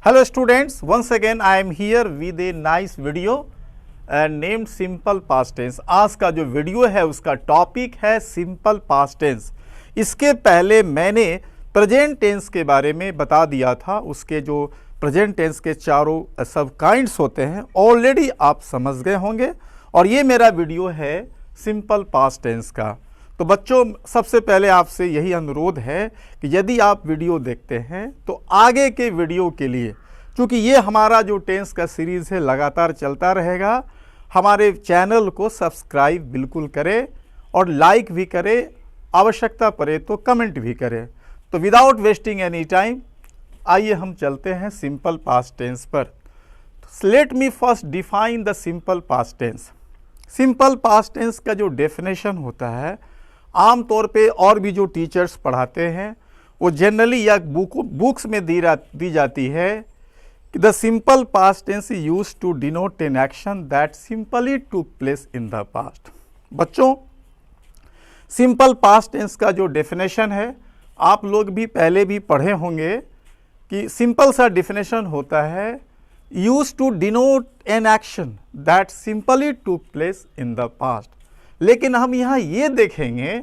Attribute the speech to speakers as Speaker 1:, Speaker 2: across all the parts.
Speaker 1: Hello students, once again I am here with a nice video named simple past tense। आज का जो video है उसका topic है सिंपल पास्ट टेंस। इसके पहले मैंने प्रेजेंट टेंस के बारे में बता दिया था, उसके जो प्रेजेंट टेंस के चारों सब काइंड्स होते हैं ऑलरेडी आप समझ गए होंगे, और ये मेरा वीडियो है सिंपल पास्ट टेंस का। तो बच्चों, सबसे पहले आपसे यही अनुरोध है कि यदि आप वीडियो देखते हैं तो आगे के वीडियो के लिए, क्योंकि ये हमारा जो टेंस का सीरीज़ है लगातार चलता रहेगा, हमारे चैनल को सब्सक्राइब बिल्कुल करें और लाइक भी करें, आवश्यकता पड़े तो कमेंट भी करें। तो विदाउट वेस्टिंग एनी टाइम आइए हम चलते हैं सिंपल पास्ट टेंस पर। Let me first define the simple past tense. Simple past tense का जो डेफिनेशन होता है, आमतौर पे और भी जो टीचर्स पढ़ाते हैं वो जनरली या बुक्स में दी जाती है कि the simple past tense is use to denote an action that simply took place in the past. बच्चों, सिंपल पास्ट टेंस का जो डेफिनेशन है आप लोग भी पहले भी पढ़े होंगे कि सिंपल सा डेफिनेशन होता है use to denote an action that simply took place in the past. लेकिन हम यहाँ ये देखेंगे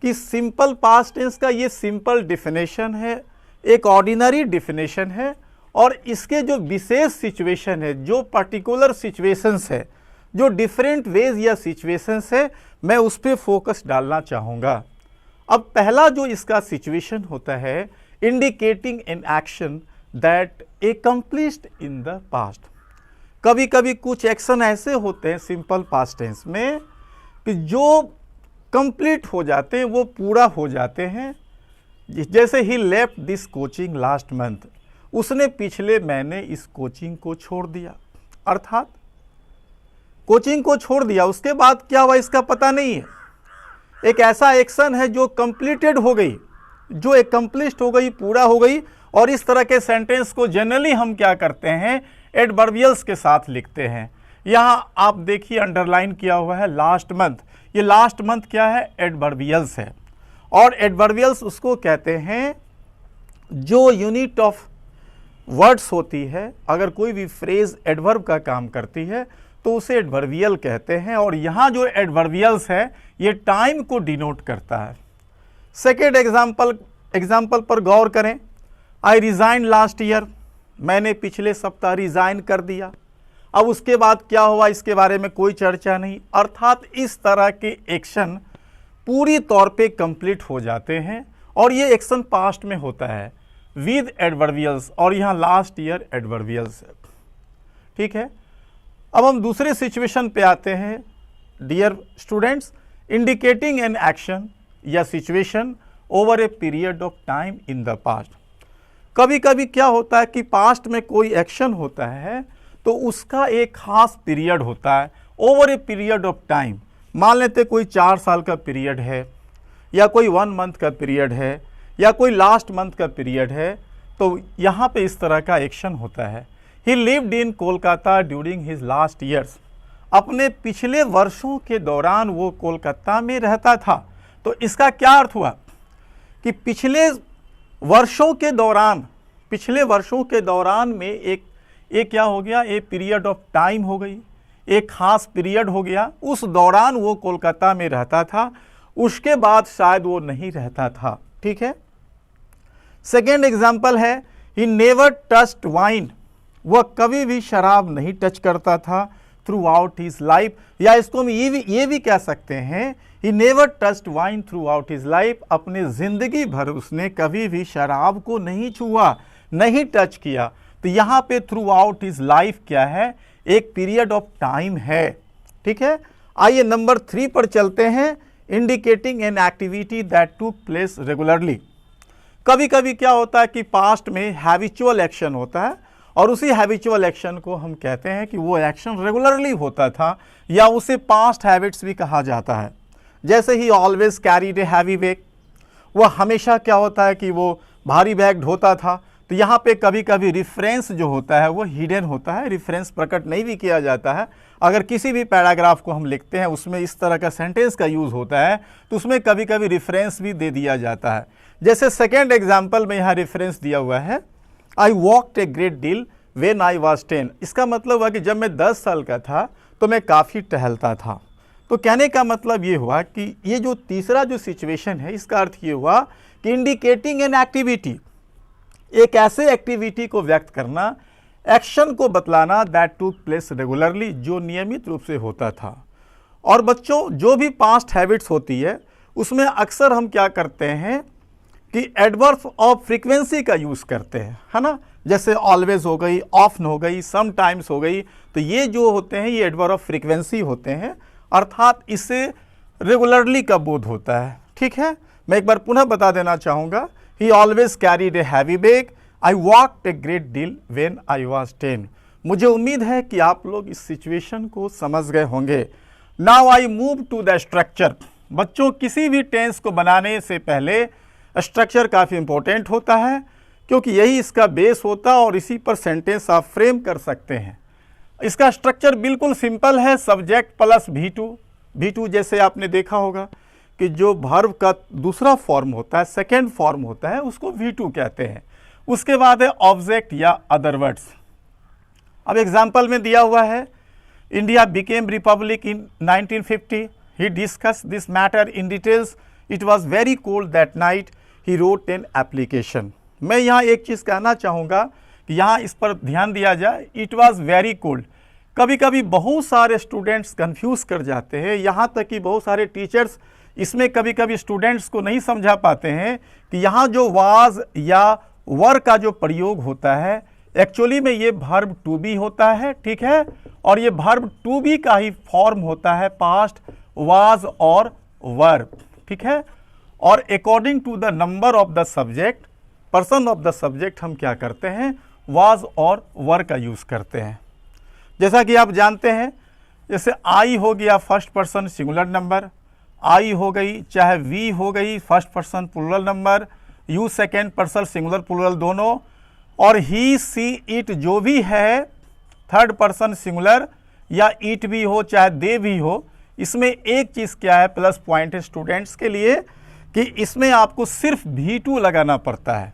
Speaker 1: कि सिंपल पास्ट टेंस का ये सिंपल डिफिनेशन है, एक ऑर्डिनरी डिफिनेशन है, और इसके जो विशेष सिचुएशन है, जो पर्टिकुलर सिचुएशंस है, जो डिफरेंट वेज या सिचुएशंस है, मैं उस पर फोकस डालना चाहूँगा। अब पहला जो इसका सिचुएशन होता है, indicating an action that accomplished in the past. कभी कभी कुछ एक्शन ऐसे होते हैं सिंपल पास्ट टेंस में कि जो कंप्लीट हो जाते हैं, वो पूरा हो जाते हैं। जैसे ही left this coaching last month, उसने पिछले महीने इस कोचिंग को छोड़ दिया, अर्थात कोचिंग को छोड़ दिया। उसके बाद क्या हुआ इसका पता नहीं है। एक ऐसा एक्शन है जो कंप्लीटेड हो गई, जो एकम्प्लिश्ड हो गई, पूरा हो गई। और इस तरह के सेंटेंस को जनरली हम क्या करते हैं, एडवर्बियल्स के साथ लिखते हैं। यहाँ आप देखिए अंडरलाइन किया हुआ है लास्ट मंथ। ये लास्ट मंथ क्या है, एडवर्बियल्स है। और एडवर्बियल्स उसको कहते हैं जो यूनिट ऑफ वर्ड्स होती है। अगर कोई भी फ्रेज एडवर्ब का काम करती है तो उसे एडवर्बियल कहते हैं। और यहाँ जो एडवर्बियल्स है ये टाइम को डिनोट करता है। सेकेंड एग्जाम्पल पर गौर करें। आई रिज़ाइन लास्ट ईयर, मैंने पिछले सप्ताह रिज़ाइन कर दिया। अब उसके बाद क्या हुआ इसके बारे में कोई चर्चा नहीं। अर्थात इस तरह के एक्शन पूरी तौर पे कंप्लीट हो जाते हैं, और ये एक्शन पास्ट में होता है विद एडवर्बियल्स, और यहाँ लास्ट ईयर एडवर्बियल्स है। ठीक है, अब हम दूसरे सिचुएशन पे आते हैं। Dear students, indicating an action या situation over a period of time in the past. कभी कभी क्या होता है कि पास्ट में कोई एक्शन होता है तो उसका एक खास पीरियड होता है, over a period of time. मान लेते कोई 4 साल का पीरियड है, या कोई 1 मंथ का पीरियड है, या कोई लास्ट मंथ का पीरियड है। तो यहाँ पे इस तरह का एक्शन होता है। ही lived in Kolkata during his last years. अपने पिछले वर्षों के दौरान वो कोलकाता में रहता था। तो इसका क्या अर्थ हुआ कि पिछले वर्षों के दौरान में एक क्या हो गया, एक पीरियड ऑफ टाइम हो गई, एक खास पीरियड हो गया। उस दौरान वो कोलकाता में रहता था, उसके बाद शायद वो नहीं रहता था। ठीक है। सेकेंड एग्जाम्पल है, ही नेवर टच्ड वाइन। वह कभी भी शराब नहीं टच करता था थ्रू आउट हिज लाइफ। या इसको हम ये भी कह सकते हैं, he never touched wine through out his life. अपने ज़िंदगी भर उसने कभी भी शराब को नहीं छुआ, नहीं टच किया। तो यहाँ पे थ्रू आउट हिज लाइफ क्या है, एक पीरियड ऑफ टाइम है। ठीक है। आइए नंबर 3 पर चलते हैं। Indicating an activity that took place regularly. कभी कभी क्या होता है कि पास्ट में हैबिचुअल एक्शन होता है, और उसी हैबिचुअल एक्शन को हम कहते हैं कि वो एक्शन रेगुलरली होता था, या उसे पास्ट हैबिट्स भी कहा जाता है। जैसे ही always carried a heavy bag, वह हमेशा क्या होता है कि वो भारी बैग ढोता था। तो यहाँ पे कभी कभी रिफरेंस जो होता है वो हिडन होता है, रिफरेंस प्रकट नहीं भी किया जाता है। अगर किसी भी पैराग्राफ को हम लिखते हैं उसमें इस तरह का सेंटेंस का यूज़ होता है तो उसमें कभी कभी रिफरेंस भी दे दिया जाता है। जैसे सेकेंड एग्जाम्पल में यहाँ रेफरेंस दिया हुआ है, I walked a great deal when I was 10। इसका मतलब हुआ कि जब मैं 10 साल का था तो मैं काफ़ी टहलता था। तो कहने का मतलब ये हुआ कि ये जो तीसरा जो सिचुएशन है इसका अर्थ ये हुआ कि इंडिकेटिंग एन एक्टिविटी, एक ऐसे एक्टिविटी को व्यक्त करना, एक्शन को बतलाना दैट टूक प्लेस रेगुलरली, जो नियमित रूप से होता था। और बच्चों जो भी पास्ट हैबिट्स होती है उसमें अक्सर हम क्या करते हैं कि एडवर्ब ऑफ फ्रीक्वेंसी का यूज़ करते हैं, है ना। जैसे ऑलवेज हो गई, ऑफ्न हो गई, समटाइम्स हो गई, तो ये जो होते हैं ये एडवर्ब ऑफ फ्रीक्वेंसी होते हैं, अर्थात इससे रेगुलरली का बोध होता है। ठीक है, मैं एक बार पुनः बता देना चाहूँगा, ही always carried a heavy bag, I walked a great deal when I was 10। मुझे उम्मीद है कि आप लोग इस सिचुएशन को समझ गए होंगे। Now I move to the structure. बच्चों किसी भी टेंस को बनाने से पहले स्ट्रक्चर काफ़ी इंपॉर्टेंट होता है, क्योंकि यही इसका बेस होता है और इसी पर सेंटेंस आप फ्रेम कर सकते हैं। इसका स्ट्रक्चर बिल्कुल सिंपल है, सब्जेक्ट प्लस V2 जैसे आपने देखा होगा कि जो वर्ब का दूसरा फॉर्म होता है, सेकेंड फॉर्म होता है, उसको V2 कहते हैं। उसके बाद है ऑब्जेक्ट या अदर वर्ड्स। अब एग्जाम्पल में दिया हुआ है, India became Republic in 1950, he discuss this matter in details, it was very cold that night, he wrote an application. मैं यहाँ एक चीज़ कहना चाहूँगा कि यहाँ इस पर ध्यान दिया जाए, इट वॉज़ वेरी कोल्ड। कभी कभी बहुत सारे स्टूडेंट्स कंफ्यूज कर जाते हैं, यहाँ तक कि बहुत सारे टीचर्स इसमें कभी कभी स्टूडेंट्स को नहीं समझा पाते हैं कि यहाँ जो वाज या वर का जो प्रयोग होता है एक्चुअली में ये वर्ब टू बी होता है। ठीक है, और ये वर्ब टू बी का ही फॉर्म होता है पास्ट वाज और वर। ठीक है, और according to the number of the subject, person of the subject, हम क्या करते हैं, वाज और वर का यूज़ करते हैं। जैसा कि आप जानते हैं, जैसे आई हो गया first person singular number, I हो गई चाहे वी हो गई first person plural number, you second person singular plural दोनों, और ही सी इट जो भी है थर्ड पर्सन सिंगुलर, या इट भी हो चाहे दे भी हो। इसमें एक चीज़ क्या है, प्लस पॉइंट है स्टूडेंट्स के लिए, कि इसमें आपको सिर्फ V2 लगाना पड़ता है।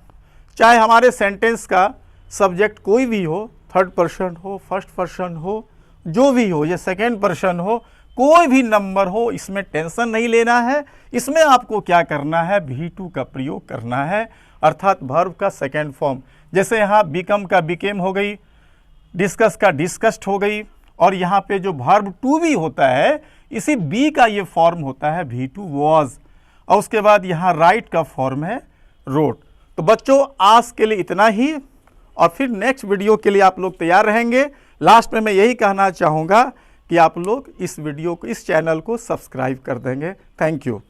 Speaker 1: चाहे हमारे सेंटेंस का सब्जेक्ट कोई भी हो, थर्ड पर्सन हो, फर्स्ट पर्सन हो, जो भी हो, या सेकेंड पर्सन हो, कोई भी नंबर हो, इसमें टेंशन नहीं लेना है। इसमें आपको क्या करना है, V2 का प्रयोग करना है, अर्थात वर्ब का सेकेंड फॉर्म। जैसे यहाँ बिकम का बिकेम हो गई, डिस्कस का डिस्कस्ड हो गई, और यहाँ पे जो वर्ब टू भी होता है इसी बी का ये फॉर्म होता है V2 वॉज, और उसके बाद यहाँ राइट का फॉर्म है रोट। तो बच्चों आज के लिए इतना ही, और फिर नेक्स्ट वीडियो के लिए आप लोग तैयार रहेंगे। लास्ट में मैं यही कहना चाहूँगा कि आप लोग इस वीडियो को, इस चैनल को सब्सक्राइब कर देंगे। Thank you.